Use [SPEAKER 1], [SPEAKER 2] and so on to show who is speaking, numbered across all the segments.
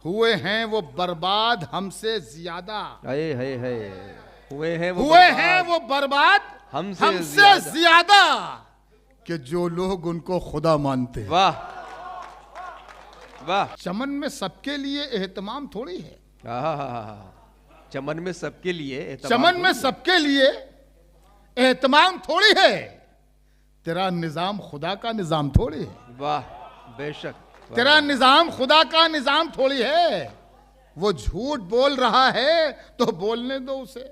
[SPEAKER 1] हुए हैं वो बर्बाद हमसे ज्यादा,
[SPEAKER 2] हुए हैं
[SPEAKER 1] वो बर्बाद हमसे ज्यादा कि जो लोग उनको खुदा मानते हैं।
[SPEAKER 2] वाह वाह।
[SPEAKER 1] चमन में सबके लिए एहतमाम थोड़ी है,
[SPEAKER 2] चमन में सबके लिए
[SPEAKER 1] एहतमाम थोड़ी है, तेरा निजाम खुदा का निजाम थोड़ी है।
[SPEAKER 2] वाह बेशक,
[SPEAKER 1] तेरा निजाम खुदा का निजाम थोड़ी है। वो झूठ बोल रहा है तो बोलने दो उसे,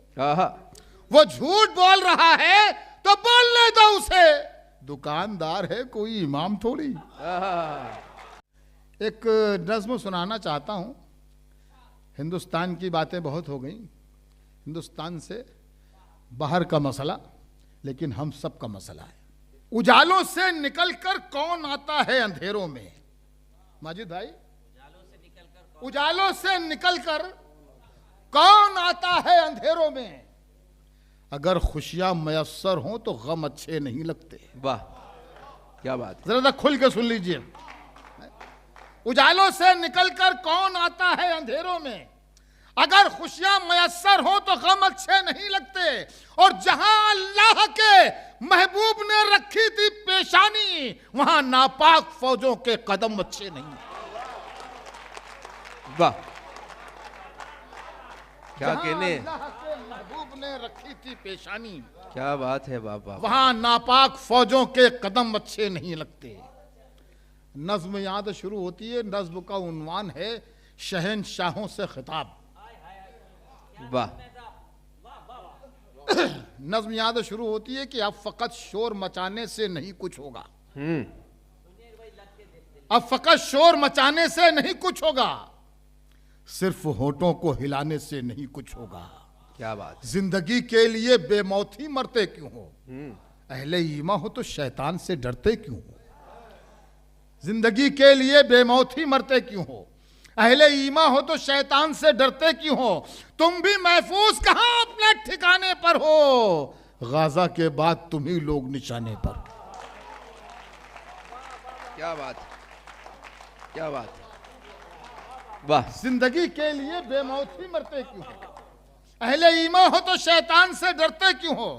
[SPEAKER 1] वो झूठ बोल रहा है तो बोलने दो उसे, दुकानदार है कोई इमाम थोड़ी। एक नज्म सुनाना चाहता हूं। हिंदुस्तान की बातें बहुत हो गई, हिंदुस्तान से बाहर का मसला, लेकिन हम सब का मसला है। उजालों से निकलकर कौन आता है अंधेरों में? माजिद भाई, उजालों से निकलकर कौन आता है अंधेरों में? अगर खुशियां मयस्सर हों तो गम अच्छे नहीं लगते।
[SPEAKER 2] वाह क्या बात है,
[SPEAKER 1] जरा खुल के सुन लीजिए। उजालों से निकलकर कौन आता है अंधेरों में? अगर खुशियां मयस्सर हो तो गम अच्छे नहीं लगते। और जहां अल्लाह के महबूब ने रखी थी पेशानी, वहां नापाक फौजों के कदम अच्छे नहीं।
[SPEAKER 2] वाह क्या कहने,
[SPEAKER 1] अल्लाह के महबूब ने रखी थी पेशानी,
[SPEAKER 2] क्या बात है बाबा,
[SPEAKER 1] वहां नापाक फौजों के कदम अच्छे नहीं लगते। नज्म याद शुरू होती है, नज्म का उन्वान है शहनशाहों से खिताब।
[SPEAKER 2] वाह।
[SPEAKER 1] नज्म याद शुरू होती है कि अब फकत शोर मचाने से नहीं कुछ होगा, अब फकत शोर मचाने से नहीं कुछ होगा, सिर्फ होठों को हिलाने से नहीं कुछ होगा।
[SPEAKER 2] क्या बात।
[SPEAKER 1] जिंदगी के लिए बेमौती मरते क्यों हो? अहले ईमान हो तो शैतान से डरते क्यों हो? जिंदगी के लिए बेमौती मरते क्यों हो? अहले ईमान हो तो शैतान से डरते क्यों हो? तुम भी महफूज कहां अपने ठिकाने पर हो, गाजा के बाद तुम ही लोग निशाने पर।
[SPEAKER 2] क्या बात, क्या बात। वाह।
[SPEAKER 1] जिंदगी के लिए बेमौती मरते क्यों हो? अहले ईमान हो तो शैतान से डरते क्यों हो?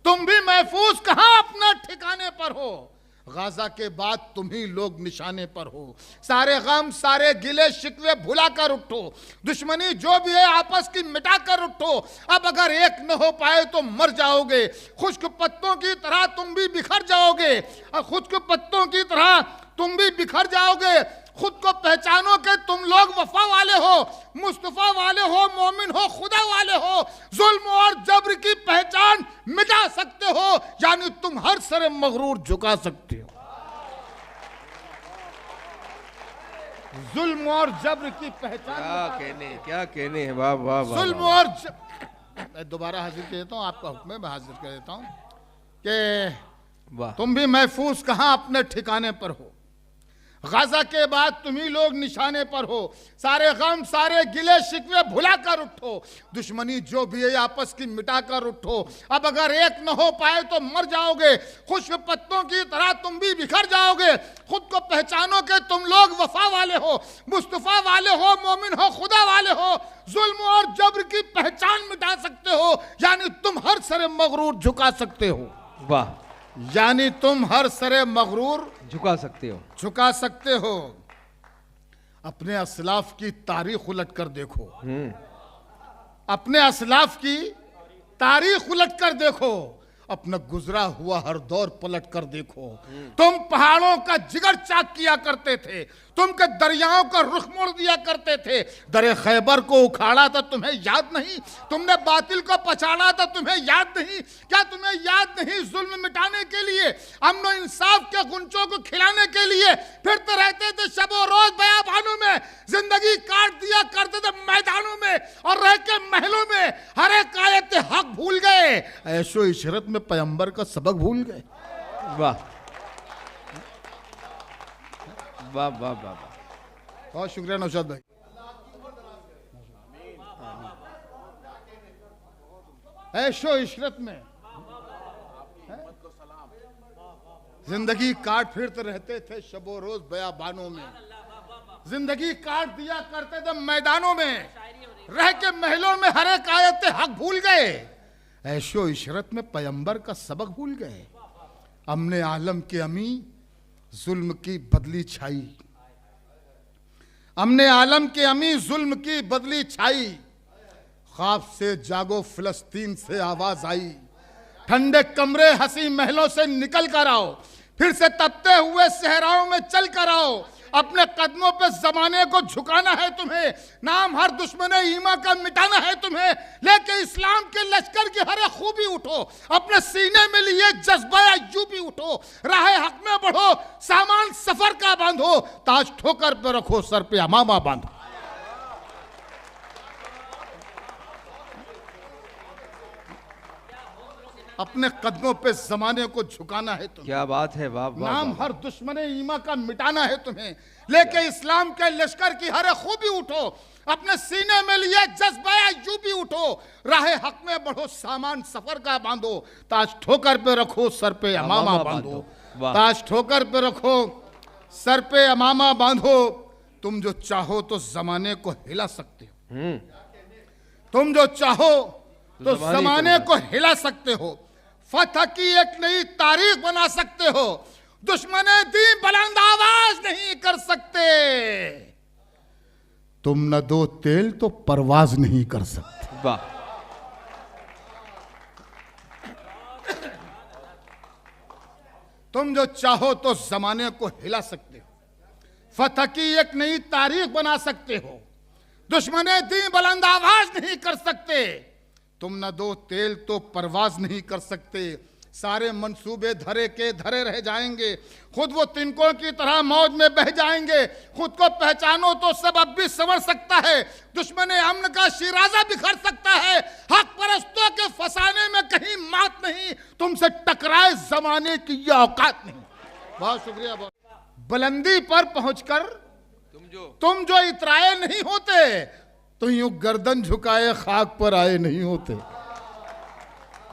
[SPEAKER 1] तुम भी महफूज कहां अपना ठिकाने पर हो, गाजा के बाद तुम ही लोग निशाने पर हो। सारे गम सारे गिले शिकवे भुला कर उठो, दुश्मनी जो भी है आपस की मिटा कर उठो। अब अगर एक न हो पाए तो मर जाओगे, खुश्क पत्तों की तरह तुम भी बिखर जाओगे, और खुश्क पत्तों की तरह तुम भी बिखर जाओगे। खुद को पहचानो कि तुम लोग वफा वाले हो, मुस्तफा वाले हो, मोमिन हो, खुदा वाले हो। जुल्म और जब्र की पहचान मिटा सकते हो, यानी तुम हर सर मगरूर झुका सकते हो। जुल्म और जब्र की पहचान,
[SPEAKER 2] क्या कहने हैं। वाह वाह वाह।
[SPEAKER 1] जुल्म और दोबारा हाजिर कर देता हूँ, आपका हुक्म है, मैं हाजिर कर देता हूँ कि तुम भी महफूज कहां अपने ठिकाने पर हो, गाजा के बाद तुम ही लोग निशाने पर हो। सारे गम सारे गिले शिकवे भुला कर उठो, दुश्मनी जो भी है आपस की मिटा कर उठो। अब अगर एक न हो पाए तो मर जाओगे, खुश्क पत्तों की तरह तुम भी बिखर जाओगे। खुद को पहचानो कि तुम लोग वफा वाले हो, मुस्तफा वाले हो, मोमिन हो, खुदा वाले हो। जुल्म और जब्र की पहचान मिटा सकते हो, यानी तुम हर सरे मगरूर झुका सकते हो।
[SPEAKER 2] वाह।
[SPEAKER 1] यानी तुम हर सरे मगरूर
[SPEAKER 2] झुका सकते हो,
[SPEAKER 1] झुका सकते हो। अपने असलाफ की तारीख उलट कर देखो, अपने असलाफ की तारीख उलट कर देखो, अपना गुजरा हुआ हर दौर पलट कर देखो। तुम पहाड़ों का जिगर चाक किया करते थे, तुम के दरियाओं का रुख मोड़ दिया करते थे। दरे खैबर को उखाड़ा था, तुम्हें याद नहीं? तुमने बातिल को पछाड़ा था, तुम्हें याद नहीं? क्या तुम्हें याद नहीं? जुल्म मिटाने के लिए, अमन इंसाफ के गुंचों को खिलाने के लिए फिरते रहते थे शबो रोज बयाबानों में, जिंदगी काट दिया करते थे मैदानों में, और रह के महलों में हर एक आयत हक भूल गए, ऐशो इशरत में पैगंबर का सबक भूल गए।
[SPEAKER 2] वाह वाह वाह वाह।
[SPEAKER 1] बहुत शुक्रिया नौशाद भाई। ऐशो इशरत में जिंदगी काट फिरते रहते थे शबो रोज बयाबानों में, जिंदगी काट दिया करते थे मैदानों में, रह के महलों में हर एक आयत हक भूल गए, ऐशो इशरत में पैगंबर का सबक भूल गए। हमने आलम के अमी जुल्म की बदली छाई, हमने आलम के अमी जुल्म की बदली छाई, ख्वाब से जागो फिलिस्तीन से आवाज आई, ठंडे कमरे हंसी महलों से निकल कर आओ, फिर से तपते हुए सहराओं में चल कर आओ, अपने कदमों पे जमाने को झुकाना है तुम्हें, नाम हर दुश्मन ईमा का मिटाना है तुम्हें, लेके इस्लाम के लश्कर की हर खूबी उठो, अपने सीने में लिए जज्बा अय्यूबी उठो, राह हक में बढ़ो, सामान सफर का बांधो, ताज ठोकर पे रखो, सर पे अमामा बांधो। अपने कदमों पे जमाने को झुकाना है तुम्हें,
[SPEAKER 2] क्या बात है, वाह वाह
[SPEAKER 1] नाम
[SPEAKER 2] वाह।
[SPEAKER 1] हर दुश्मन ईमा का मिटाना है तुम्हें, लेके इस्लाम के लश्कर की हर खूबी उठो, अपने सीने में लिए जज्बा अय्यूबी उठो, राह हक में बढ़ो, सामान सफर का बांधो, ताज ठोकर पे रखो, सर पे अमामा बांधो,
[SPEAKER 2] वाह।
[SPEAKER 1] ताज ठोकर पे रखो, सर पे अमामा बांधो, तुम जो चाहो तो जमाने को हिला सकते हो, तुम जो चाहो तो जमाने को हिला सकते हो, फतह की एक नई तारीख बना सकते हो, दुश्मने दी बुलंद आवाज नहीं कर सकते, तुम न दो तेल तो परवाज नहीं कर सकते।
[SPEAKER 2] वाह,
[SPEAKER 1] तुम जो चाहो तो जमाने को हिला सकते हो, फतह की एक नई तारीख बना सकते हो, दुश्मने दी बुलंद आवाज नहीं कर सकते, तुम न दो तेल तो परवाज नहीं कर सकते, सारे मंसूबे धरे के धरे रह जाएंगे, खुद वो तिनकों की तरह मौज में बह जाएंगे, खुद को पहचानो तो सब अब भी संवर सकता है, दुश्मन अमन का शिराजा बिखर सकता है, हक परस्तों के फसाने में कहीं मात नहीं, तुमसे टकराए जमाने की ये औकात नहीं। बहुत शुक्रिया। बुलंदी पर पहुंचकर तुम जो इतराए नहीं होते, तो यूं गर्दन झुकाए खाक पर आए नहीं होते,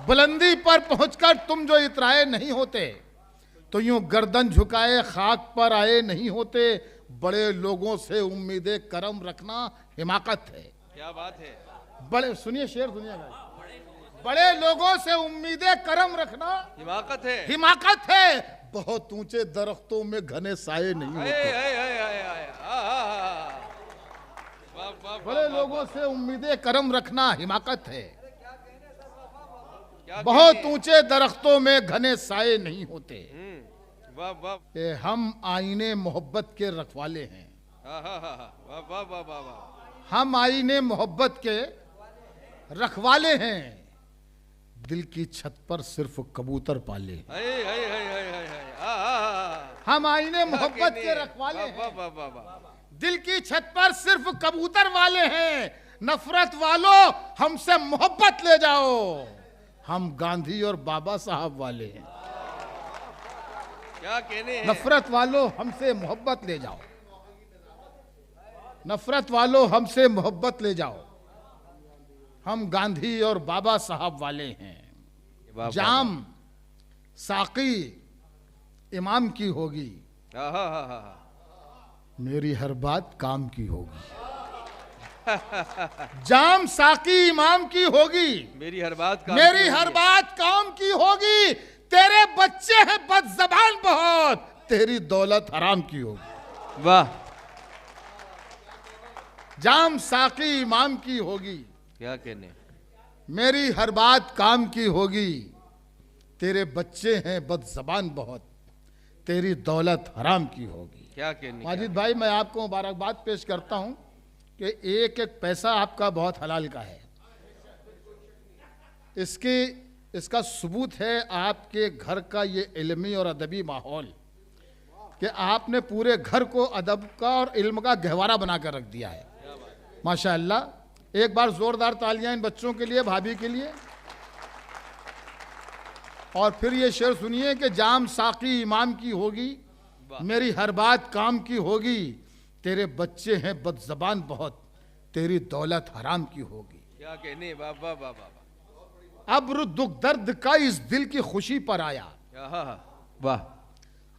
[SPEAKER 1] बुलंदी पर पहुंचकर तुम जो इतराए नहीं होते, तो यूं गर्दन झुकाए खाक पर आए नहीं होते, बड़े लोगों से उम्मीदें करम रखना हिमाकत है।
[SPEAKER 2] क्या बात है,
[SPEAKER 1] बड़े सुनिए शेर सुनिएगा, बड़े लोगों से उम्मीदें करम रखना
[SPEAKER 2] हिमाकत है,
[SPEAKER 1] हिमाकत है, बहुत ऊंचे दरख्तों में घने साए नहीं होते, बड़े लोगों से उम्मीदें करम रखना हिमाकत है, बहुत ऊंचे दरख्तों में घने साए नहीं होते,
[SPEAKER 2] वाह वाह,
[SPEAKER 1] ये हम आईने मोहब्बत के रखवाले हैं,
[SPEAKER 2] वाह वाह वाह वाह,
[SPEAKER 1] हम आईने मोहब्बत के रखवाले हैं, दिल की छत पर सिर्फ कबूतर पाले, हम आईने मोहब्बत के रखवाले हैं, दिल की छत पर सिर्फ कबूतर वाले हैं, नफरत वालों हमसे मोहब्बत ले जाओ, हम गांधी और बाबा साहब वाले हैं,
[SPEAKER 2] क्या कहने हैं?
[SPEAKER 1] नफरत वालों हमसे मोहब्बत ले जाओ, नफरत वालों हमसे मोहब्बत ले जाओ, हम गांधी और बाबा साहब वाले हैं,
[SPEAKER 2] वाह,
[SPEAKER 1] जाम साकी इमाम की होगी, मेरी हर बात काम की होगी, जाम साकी इमाम की होगी,
[SPEAKER 2] मेरी हर बात
[SPEAKER 1] मेरी हर बात काम की होगी, तेरे बच्चे हैं बदजबान बहुत, तेरी दौलत हराम की होगी,
[SPEAKER 2] वाह,
[SPEAKER 1] जाम साकी इमाम की होगी,
[SPEAKER 2] क्या कहने,
[SPEAKER 1] मेरी हर बात काम की होगी, तेरे बच्चे हैं बदजबान बहुत, तेरी दौलत हराम की होगी।
[SPEAKER 2] क्या कहने,
[SPEAKER 1] माजिद भाई मैं आपको मुबारकबाद पेश करता हूं कि एक एक पैसा आपका बहुत हलाल का है, इसका सबूत है आपके घर का ये इल्मी और अदबी माहौल कि आपने पूरे घर को अदब का और इल्म का गहवारा बना कर रख दिया है, माशाअल्लाह। एक बार जोरदार तालियां इन बच्चों के लिए, भाभी के लिए। और फिर ये शेर सुनिए कि जाम साकी इमाम की होगी, मेरी हर बात काम की होगी, तेरे बच्चे हैं बदजबान बहुत, तेरी दौलत हराम की होगी।
[SPEAKER 2] क्या कहने, वाह वाह वाह वाह,
[SPEAKER 1] अब्र दुख दर्द का इस दिल की खुशी पर आया,
[SPEAKER 2] वाह,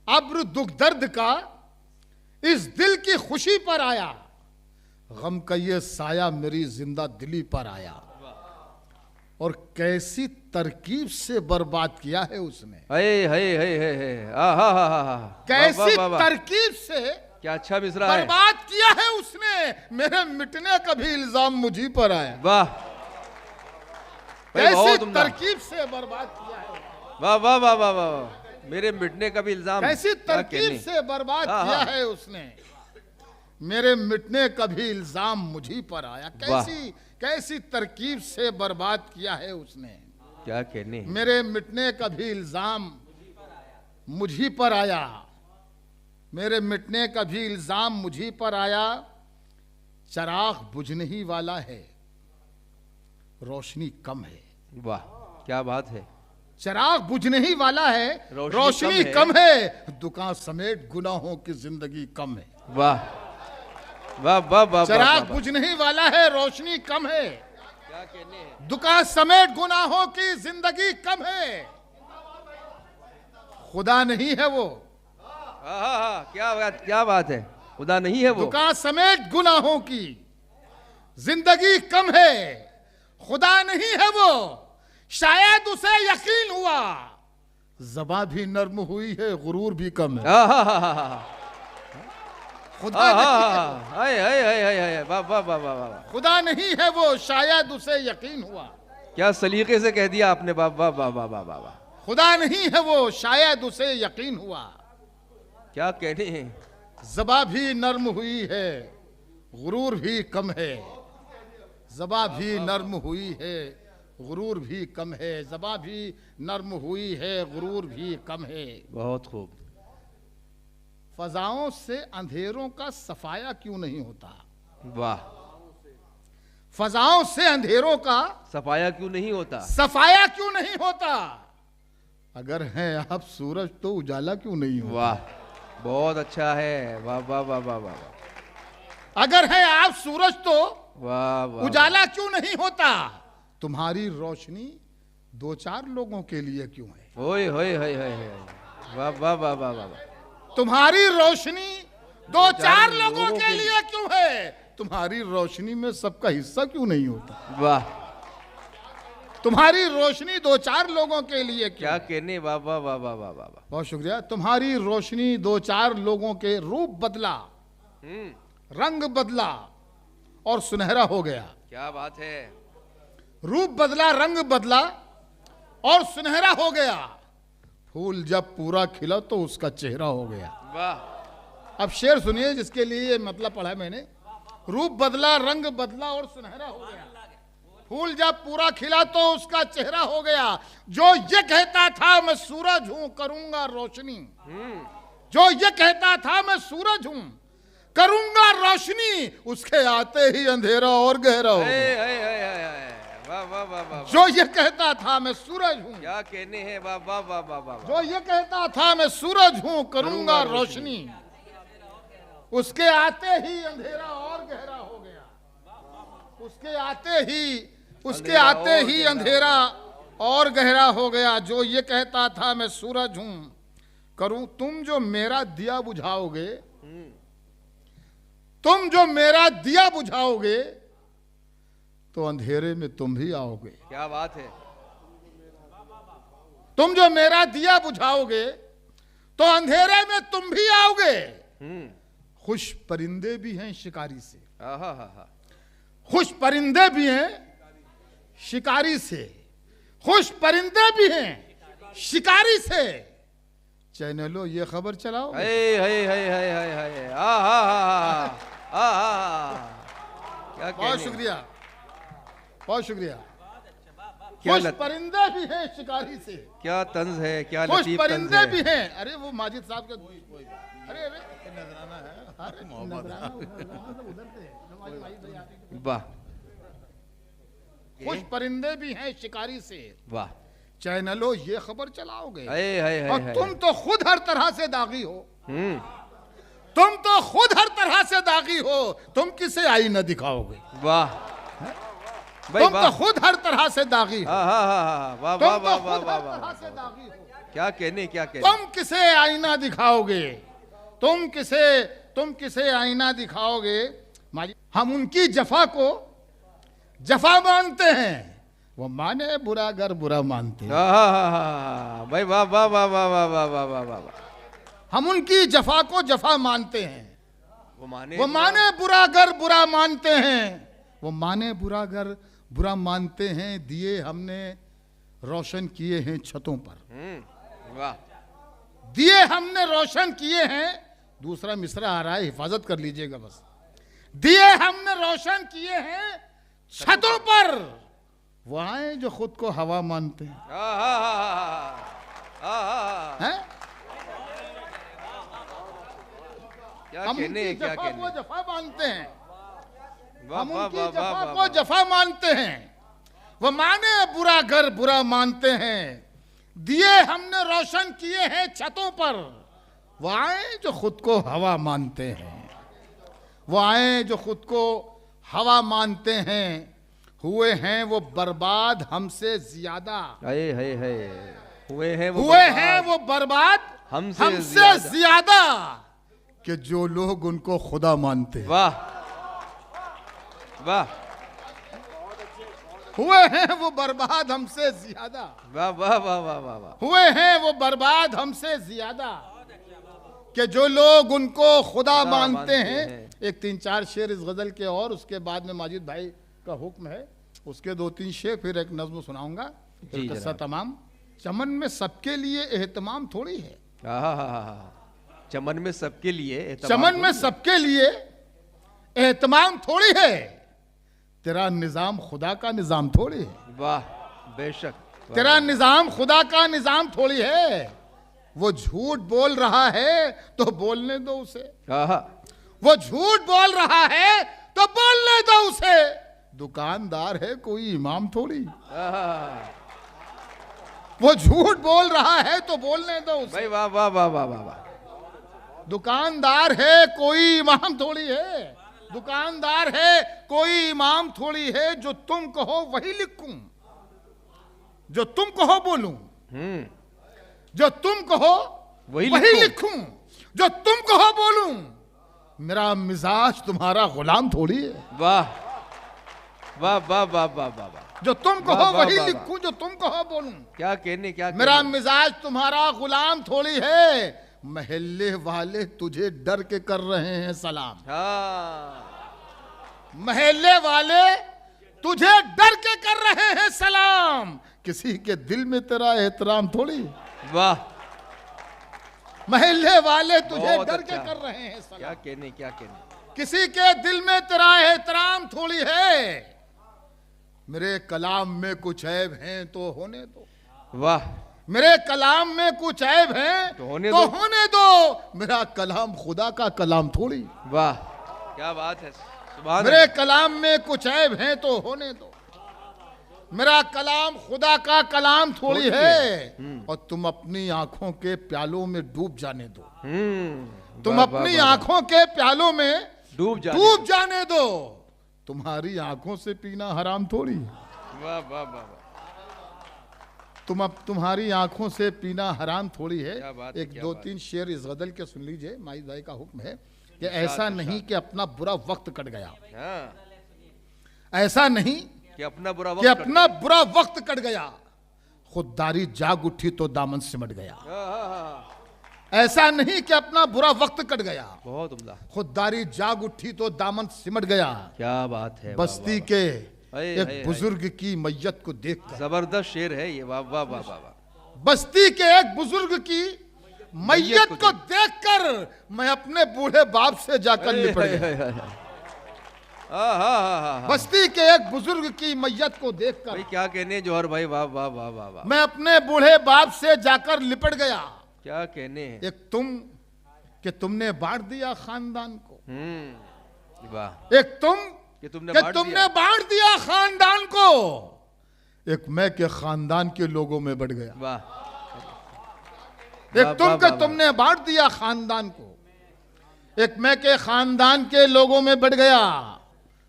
[SPEAKER 1] अब्र दुख दर्द का इस दिल की खुशी पर आया, गम का ये साया मेरी जिंदा दिली पर आया। और कैसी तरकीब से बर्बाद किया है उसने, कैसी तरकीब से
[SPEAKER 2] क्या अच्छा मिसरा है।
[SPEAKER 1] बर्बाद किया है उसने, मेरे मिटने का भी इल्जाम मुझी पर आया।
[SPEAKER 2] वाह,
[SPEAKER 1] कैसी तरकीब से बर्बाद किया है,
[SPEAKER 2] वाह वाह वाह वाह वाह, मेरे मिटने का भी इल्जाम।
[SPEAKER 1] कैसी तरकीब से बर्बाद किया है उसने, मेरे मिटने का भी इल्जाम मुझी पर आया। कैसी तरकीब से बर्बाद किया है उसने,
[SPEAKER 2] क्या कहने,
[SPEAKER 1] मेरे मिटने का भी इल्जाम मुझी पर आया, मेरे मिटने का भी इल्जाम मुझी पर आया। चराग बुझने ही वाला है, रोशनी कम है।
[SPEAKER 2] वाह, क्या बात है।
[SPEAKER 1] चराग बुझने ही वाला है, रोशनी कम है। दुकान समेत गुनाहों की जिंदगी कम है।
[SPEAKER 2] वाह वाह वाह वाह,
[SPEAKER 1] चराग बुझने ही वाला है, रोशनी कम है।
[SPEAKER 2] क्या कहने,
[SPEAKER 1] दुकान समेत गुनाहों की जिंदगी कम है। खुदा नहीं है वो,
[SPEAKER 2] क्या बात है, खुदा नहीं है वो।
[SPEAKER 1] दुकान समेत गुनाहों की जिंदगी कम है, खुदा नहीं है वो। शायद उसे यकीन हुआ, ज़बां भी नर्म हुई है, गुरूर भी कम है। खुदा खुदा नहीं है वो, शायद उसे यकीन हुआ।
[SPEAKER 2] क्या सलीके से कह दिया आपने, वाह वाह वाह वाह वाह वाह।
[SPEAKER 1] खुदा नहीं है वो, शायद उसे यकीन हुआ।
[SPEAKER 2] क्या कहने हैं,
[SPEAKER 1] ज़बां भी नर्म हुई है, गुरूर भी कम है। ज़बां भी नर्म हुई है, गुरूर भी कम है। ज़बां भी नर्म हुई है, गुरूर भी कम है।
[SPEAKER 2] बहुत खूब।
[SPEAKER 1] फजाओं से अंधेरों का सफाया क्यों नहीं होता,
[SPEAKER 2] वाह।
[SPEAKER 1] फजाओं से अंधेरों का
[SPEAKER 2] सफाया क्यों नहीं होता,
[SPEAKER 1] सफाया क्यों नहीं होता। अगर हैं आप सूरज तो उजाला क्यों नहीं होता।
[SPEAKER 2] वाह, बहुत अच्छा है, वाह वाह वाह वाह वाह।
[SPEAKER 1] अगर हैं आप सूरज तो
[SPEAKER 2] वाह वाह,
[SPEAKER 1] उजाला क्यों नहीं होता। तुम्हारी रोशनी दो चार लोगों के लिए क्यों है।
[SPEAKER 2] ओए होए होए होए, वाह वाह वाह वाह वाह।
[SPEAKER 1] तुम्हारी रोशनी दो चार लोगों के लिए क्यों है। तुम्हारी रोशनी में सबका हिस्सा क्यों नहीं होता।
[SPEAKER 2] वाह,
[SPEAKER 1] तुम्हारी रोशनी दो चार लोगों के लिए क्यों।
[SPEAKER 2] क्या कहने, वाह वाह वाह वाह वाह वाह।
[SPEAKER 1] बहुत शुक्रिया। तुम्हारी रोशनी दो चार लोगों के रूप बदला, रंग बदला और सुनहरा हो गया।
[SPEAKER 2] क्या बात है।
[SPEAKER 1] रूप बदला, रंग बदला और सुनहरा हो गया। फूल जब पूरा खिला तो उसका चेहरा हो गया।
[SPEAKER 2] वाह।
[SPEAKER 1] अब शेर सुनिए जिसके लिए ये मतलब पढ़ा मैंने। रूप बदला, रंग बदला और सुनहरा हो गया। फूल जब पूरा खिला तो उसका चेहरा हो गया। जो ये कहता था मैं सूरज हूं करूंगा रोशनी, जो ये कहता था मैं सूरज हूं करूंगा रोशनी, उसके आते ही अंधेरा और गहरा हो गया।
[SPEAKER 2] वाह वाह वाह वाह।
[SPEAKER 1] जो ये कहता था मैं सूरज हूं,
[SPEAKER 2] क्या कहने हैं, वाह वाह वाह वाह वाह।
[SPEAKER 1] जो ये कहता था मैं सूरज हूं करूंगा रोशनी, उसके आते ही अंधेरा और गहरा हो गया। उसके आते ही अंधेरा और गहरा हो गया। जो ये कहता था मैं सूरज हूं करूं, तुम जो मेरा दिया बुझाओगे, तुम जो मेरा दिया बुझाओगे तो अंधेरे में तुम भी आओगे।
[SPEAKER 2] क्या बात है।
[SPEAKER 1] तुम जो मेरा दिया बुझाओगे तो अंधेरे में तुम भी आओगे। खुश परिंदे भी हैं शिकारी से, खुश परिंदे भी हैं शिकारी से, खुश परिंदे भी हैं शिकारी से। चैनलों ये खबर चलाओ। बहुत शुक्रिया, बहुत शुक्रिया। खुश परिंदे भी हैं शिकारी से।
[SPEAKER 2] क्या तंज है, क्या
[SPEAKER 1] खुश
[SPEAKER 2] लतीफ तंज
[SPEAKER 1] परिंदे
[SPEAKER 2] है।
[SPEAKER 1] भी हैं। अरे वो माजिद साहब का अरे अरे नजराना है। अरे नजराना उधर से।
[SPEAKER 2] वाह।
[SPEAKER 1] खुश परिंदे भी हैं शिकारी से।
[SPEAKER 2] वाह।
[SPEAKER 1] चैनलों ये खबर चलाओगे।
[SPEAKER 2] और
[SPEAKER 1] तुम तो खुद हर तरह से दागी हो। तुम तो खुद हर तरह से दागी हो। तुम किसे आईना दिखाओगे।
[SPEAKER 2] वाह।
[SPEAKER 1] तुम तो खुद हर तरह से दागी हो।
[SPEAKER 2] वाह
[SPEAKER 1] तुम
[SPEAKER 2] वाह
[SPEAKER 1] तो
[SPEAKER 2] वाह
[SPEAKER 1] खुद
[SPEAKER 2] वाह
[SPEAKER 1] हर
[SPEAKER 2] वाह।
[SPEAKER 1] तरह से दागी हो।
[SPEAKER 2] क्या कहने, क्या कहने।
[SPEAKER 1] तुम किसे आईना दिखाओगे, तुम किसे तुम किसे आईना दिखाओगे माजी, हम उनकी जफा को जफा मानते हैं, वो माने बुरा गर बुरा मानते हैं।
[SPEAKER 2] भाई वाह वाह वाह वाह वाह वाह वाह वाह वाह वाह।
[SPEAKER 1] हम उनकी जफा को जफा मानते हैं,
[SPEAKER 2] वो माने
[SPEAKER 1] बुरा गर बुरा मानते हैं, वो माने बुरा गर बुरा मानते हैं। दिए हमने रोशन किए हैं छतों पर,
[SPEAKER 2] वाह।
[SPEAKER 1] दिए हमने रोशन किए हैं। दूसरा मिसरा आ रहा है, हिफाजत कर लीजिएगा बस। दिए हमने रोशन किए हैं छतों पर, वो आए जो खुद को हवा मानते हैं। हैं?
[SPEAKER 2] क्या
[SPEAKER 1] हम
[SPEAKER 2] कहने
[SPEAKER 1] उनकी
[SPEAKER 2] क्या
[SPEAKER 1] जफा
[SPEAKER 2] कहने।
[SPEAKER 1] को जफा मानते हैं,
[SPEAKER 2] वाह
[SPEAKER 1] हम
[SPEAKER 2] वाह
[SPEAKER 1] उनकी
[SPEAKER 2] वाह
[SPEAKER 1] जफा
[SPEAKER 2] वाह
[SPEAKER 1] को
[SPEAKER 2] वाह।
[SPEAKER 1] जफा मानते हैं। वो माने बुरा घर बुरा मानते हैं। दिए हमने रोशन किए हैं छतों पर, वो आए जो खुद को हवा मानते हैं। वो आए जो खुद को हवा मानते हैं। हुए हैं वो बर्बाद हमसे ज्यादा,
[SPEAKER 2] हाय हाय हाय। हुए हैं
[SPEAKER 1] वो बर्बाद हमसे ज्यादा कि जो लोग उनको खुदा मानते हैं।
[SPEAKER 2] वाह वाह
[SPEAKER 1] हुए हैं वो बर्बाद हमसे ज्यादा,
[SPEAKER 2] वाह वाह वाह वाह वाह वाह।
[SPEAKER 1] हुए हैं वो बर्बाद हमसे ज्यादा कि जो लोग उनको खुदा मानते हैं। एक 3-4 शेर इस गजल के और उसके बाद में माजिद भाई का हुक्म है, उसके 2-3 शेर, फिर एक नज्म सुनाऊंगा, फिर किस्सा तमाम। चमन में सबके लिए एहतमाम थोड़ी है,
[SPEAKER 2] चमन में सबके लिए
[SPEAKER 1] चमन में सबके लिए एहतमाम थोड़ी है। तेरा निजाम खुदा का निजाम थोड़ी है।
[SPEAKER 2] वाह बेशक।
[SPEAKER 1] तेरा निजाम खुदा का निजाम थोड़ी है। वो झूठ बोल रहा है तो बोलने दो उसे, वो झूठ बोल रहा है तो बोलने दो उसे। दुकानदार है कोई इमाम थोड़ी, वो झूठ बोल रहा है तो बोलने दो उसे।
[SPEAKER 2] भाई वाह वाह वाह वाह वाह वाह।
[SPEAKER 1] दुकानदार है कोई इमाम थोड़ी है, दुकानदार है कोई इमाम थोड़ी है। जो तुम कहो वही लिखूं, जो तुम कहो बोलूं, जो तुम कहो वही लिखूं, जो तुम कहो बोलूं। मेरा मिजाज तुम्हारा गुलाम थोड़ी है।
[SPEAKER 2] वाह वाह वाह वाह वाह वाह।
[SPEAKER 1] जो तुम कहो वही लिखूं, जो तुम कहो बोलूं।
[SPEAKER 2] क्या कहने क्या कहने।
[SPEAKER 1] मेरा मिजाज तुम्हारा गुलाम थोड़ी है। महल्ले वाले तुझे डर के कर रहे हैं सलाम, महल्ले वाले तुझे डर के कर रहे हैं सलाम। किसी के दिल में तेरा एहतराम थोड़ी।
[SPEAKER 2] वाह।
[SPEAKER 1] महल्ले वाले तुझे डर के कर रहे हैं सलाम।
[SPEAKER 2] क्या कहने क्या कहने।
[SPEAKER 1] किसी के दिल में तेरा एहतराम थोड़ी है। मेरे कलाम में कुछ ऐब हैं तो होने दो।
[SPEAKER 2] वाह।
[SPEAKER 1] मेरे कलाम में कुछ ऐब हैं तो होने दो। मेरा कलाम खुदा का कलाम थोड़ी।
[SPEAKER 2] वाह क्या बात है।
[SPEAKER 1] मेरे कलाम में कुछ ऐब हैं तो होने दो। मेरा कलाम खुदा का कलाम थोड़ी है। और तुम अपनी आंखों के प्यालों में डूब जाने दो। तुम अपनी आंखों के प्यालों में डूब जाने दो। तुम्हारी आंखों से पीना हराम थोड़ी।
[SPEAKER 2] वाह वाह वाह।
[SPEAKER 1] तुम्हारी आंखों से पीना हराम थोड़ी है। एक 2-3 शेर इस गजल के सुन लीजिए। माइद भाई का हुक्म है कि ऐसा नहीं कि अपना बुरा वक्त कट गया, ऐसा नहीं
[SPEAKER 2] कि अपना बुरा
[SPEAKER 1] वक्त कट गया। खुददारी जाग उठी तो दामन सिमट गया। ऐसा नहीं कि अपना बुरा वक्त कट गया,
[SPEAKER 2] बहुत उम्दा।
[SPEAKER 1] खुददारी जाग उठी तो दामन सिमट गया।
[SPEAKER 2] क्या बात है।
[SPEAKER 1] बस्ती के एक बुजुर्ग की मैयत को देखकर।
[SPEAKER 2] जबरदस्त शेर है ये। वाह वाह वाह वाह।
[SPEAKER 1] बस्ती के एक बुजुर्ग की मैयत को देखकर मैं अपने बूढ़े बाप से जाकर लिपट गया। बस्ती के एक बुजुर्ग की मैयत को देखकर।
[SPEAKER 2] भाई क्या कहने जौहर भाई। वाह वाह वाह वाह वाह।
[SPEAKER 1] मैं अपने बूढ़े बाप से जाकर लिपट गया।
[SPEAKER 2] क्या कहने।
[SPEAKER 1] एक तुम कि तुमने बांट दिया खानदान को।
[SPEAKER 2] वाह।
[SPEAKER 1] एक तुम कि तुमने बांट दिया खानदान को। एक मैं के खानदान के लोगों में बढ़ गया।
[SPEAKER 2] वाह।
[SPEAKER 1] एक तुम के तुमने बांट दिया खानदान को। एक मैं के खानदान के लोगों में बढ़ गया।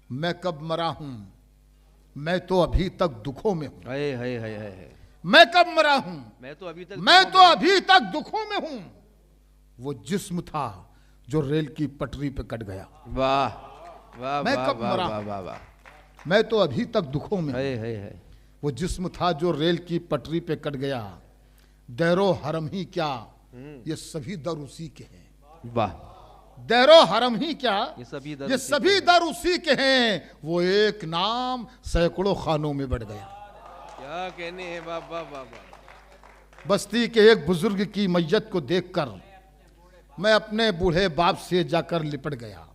[SPEAKER 1] मैं कब मरा हूं, मैं तो अभी तक दुखों में हूं। मैं कब मरा हूं, मैं तो अभी तक दुखों में हूं। वो जिस्म था जो रेल की पटरी पे कट गया।
[SPEAKER 2] वाह वाह
[SPEAKER 1] मैं
[SPEAKER 2] वाह
[SPEAKER 1] कब
[SPEAKER 2] वाह
[SPEAKER 1] मरा?
[SPEAKER 2] वाह वाह वाह।
[SPEAKER 1] मैं तो अभी तक दुखों में हूं।
[SPEAKER 2] है।
[SPEAKER 1] वो जिस्म था जो रेल की पटरी पे कट गया, दैरो हरम ही क्या, ये सभी दर उसी के हैं।
[SPEAKER 2] वाह।
[SPEAKER 1] दैरो हरम ही क्या,
[SPEAKER 2] ये सभी दर
[SPEAKER 1] ये
[SPEAKER 2] उसी
[SPEAKER 1] सभी दर उसी के हैं। वो एक नाम सैकड़ों खानों में बढ़ गया।
[SPEAKER 2] क्या कहने हैं, वाह वाह वाह वाह।
[SPEAKER 1] बस्ती के एक बुजुर्ग की मैयत को देखकर मैं अपने बूढ़े बाप से जाकर लिपट गया।